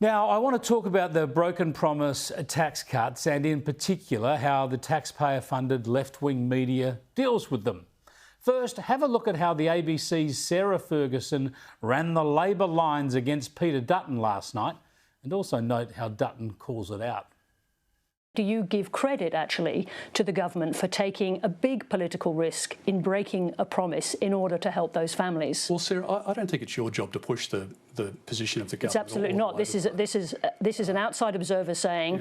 Now, I want to talk about the broken promise tax cuts and in particular how the taxpayer-funded left-wing media deals with them. First, have a look at how the ABC's Sarah Ferguson ran the Labor lines against Peter Dutton last night, and also note how Dutton calls it out. Do you give credit, actually, to the government for taking a big political risk in breaking a promise in order to help those families? Well, Sarah, I don't think it's your job to push the position of the government. It's absolutely not. This is an outside observer saying,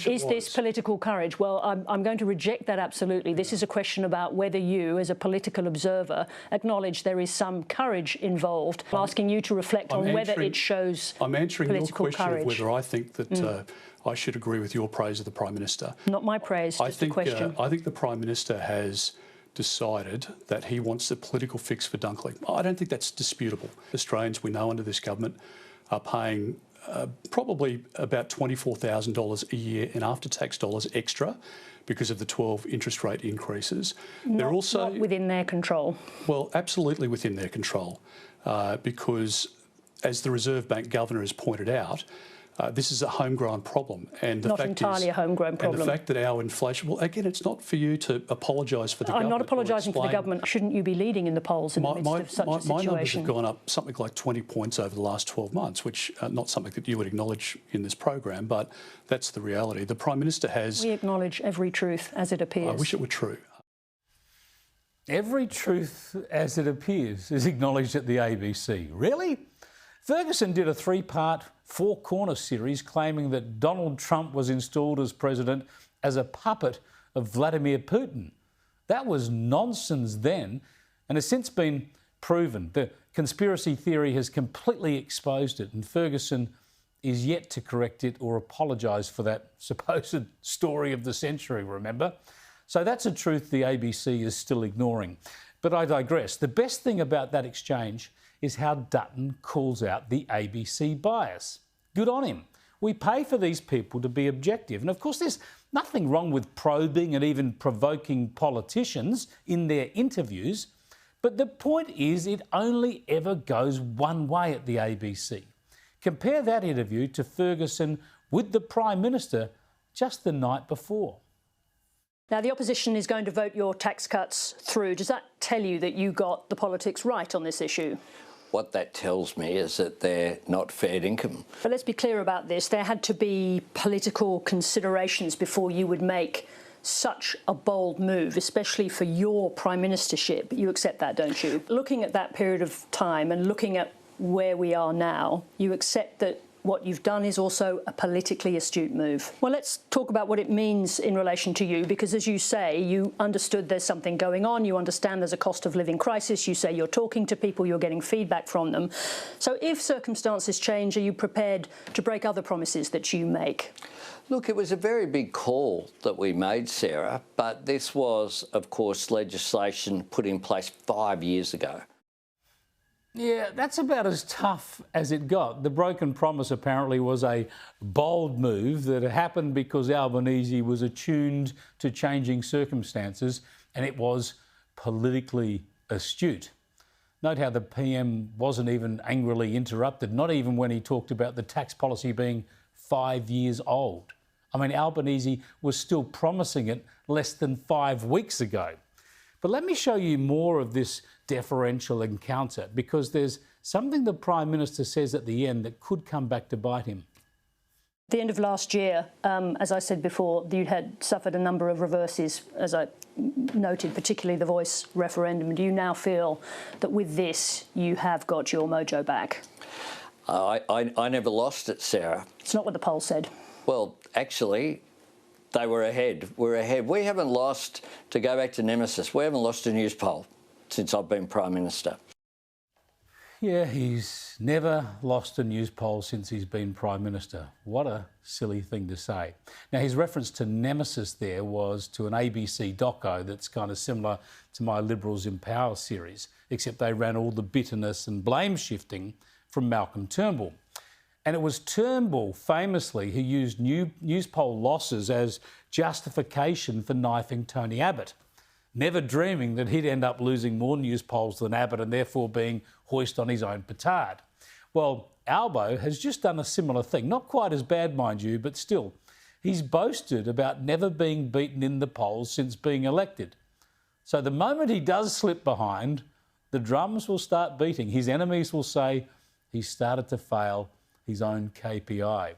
is this political courage? Well, I'm going to reject that absolutely. This is a question about whether you, as a political observer, acknowledge there is some courage involved. I'm asking you to reflect on whether it shows political courage. I'm answering your question of whether I think that I should agree with your praise of the Prime Minister. Not my praise, just a question. I think the Prime Minister has decided that he wants a political fix for Dunkley. I don't think that's disputable. Australians, we know under this government, are paying probably about $24,000 a year in after-tax dollars extra because of the 12 interest rate increases. They're also not within their control. Well, absolutely within their control, because as the Reserve Bank Governor has pointed out, this is a homegrown problem, and not entirely a homegrown problem. And the fact that our inflation, well, again, it's not for you to apologise for the government. I'm not apologising for the government. Shouldn't you be leading in the polls in the midst of such a situation? My numbers have gone up something like 20 points over the last 12 months, which not something that you would acknowledge in this program, but that's the reality. The Prime Minister has... We acknowledge every truth as it appears. I wish it were true. Every truth as it appears is acknowledged at the ABC. Really? Ferguson did a three-part, four-corner series claiming that Donald Trump was installed as president as a puppet of Vladimir Putin. That was nonsense then and has since been proven. The conspiracy theory has completely exposed it, and Ferguson is yet to correct it or apologise for that supposed story of the century, remember? So that's a truth the ABC is still ignoring. But I digress. The best thing about that exchange is how Dutton calls out the ABC bias. Good on him. We pay for these people to be objective. And of course, there's nothing wrong with probing and even provoking politicians in their interviews. But the point is, it only ever goes one way at the ABC. Compare that interview to Ferguson with the Prime Minister just the night before. Now, the opposition is going to vote your tax cuts through. Does that tell you that you got the politics right on this issue? What that tells me is that they're not fair income. But let's be clear about this. There had to be political considerations before you would make such a bold move, especially for your prime ministership. You accept that, don't you? Looking at that period of time and looking at where we are now, you accept that what you've done is also a politically astute move. Well, let's talk about what it means in relation to you, because as you say, you understood there's something going on, you understand there's a cost of living crisis, you say you're talking to people, you're getting feedback from them. So if circumstances change, are you prepared to break other promises that you make? Look, it was a very big call that we made, Sarah, but this was, of course, legislation put in place 5 years ago. Yeah, that's about as tough as it got. The broken promise apparently was a bold move that happened because Albanese was attuned to changing circumstances, and it was politically astute. Note how the PM wasn't even angrily interrupted, not even when he talked about the tax policy being 5 years old. I mean, Albanese was still promising it less than 5 weeks ago. But let me show you more of this deferential encounter, because there's something the Prime Minister says at the end that could come back to bite him. At the end of last year, as I said before, you had suffered a number of reverses, as I noted, particularly the Voice referendum. Do you now feel that with this you have got your mojo back? I never lost it, Sarah. It's not what the poll said. Well, actually, they were ahead. We're ahead. We haven't lost, to go back to Nemesis, we haven't lost a news poll since I've been Prime Minister. Yeah, he's never lost a news poll since he's been Prime Minister. What a silly thing to say. Now, his reference to Nemesis there was to an ABC doco that's kind of similar to my Liberals in Power series, except they ran all the bitterness and blame shifting from Malcolm Turnbull. And it was Turnbull, famously, who used news poll losses as justification for knifing Tony Abbott, never dreaming that he'd end up losing more news polls than Abbott and therefore being hoist on his own petard. Well, Albo has just done a similar thing. Not quite as bad, mind you, but still. He's boasted about never being beaten in the polls since being elected. So the moment he does slip behind, the drums will start beating. His enemies will say he started to fail his own KPI.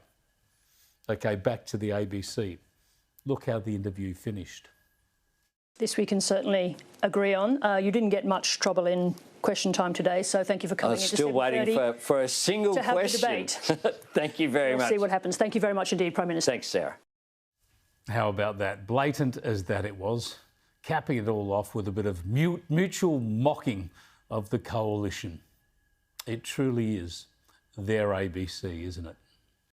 OK, back to the ABC. Look how the interview finished. This we can certainly agree on. You didn't get much trouble in question time today, so thank you for coming. I was still waiting for a single to have question. The debate. Thank you very much. We'll see what happens. Thank you very much indeed, Prime Minister. Thanks, Sarah. How about that? Blatant as that it was, capping it all off with a bit of mutual mocking of the coalition. It truly is their ABC, isn't it?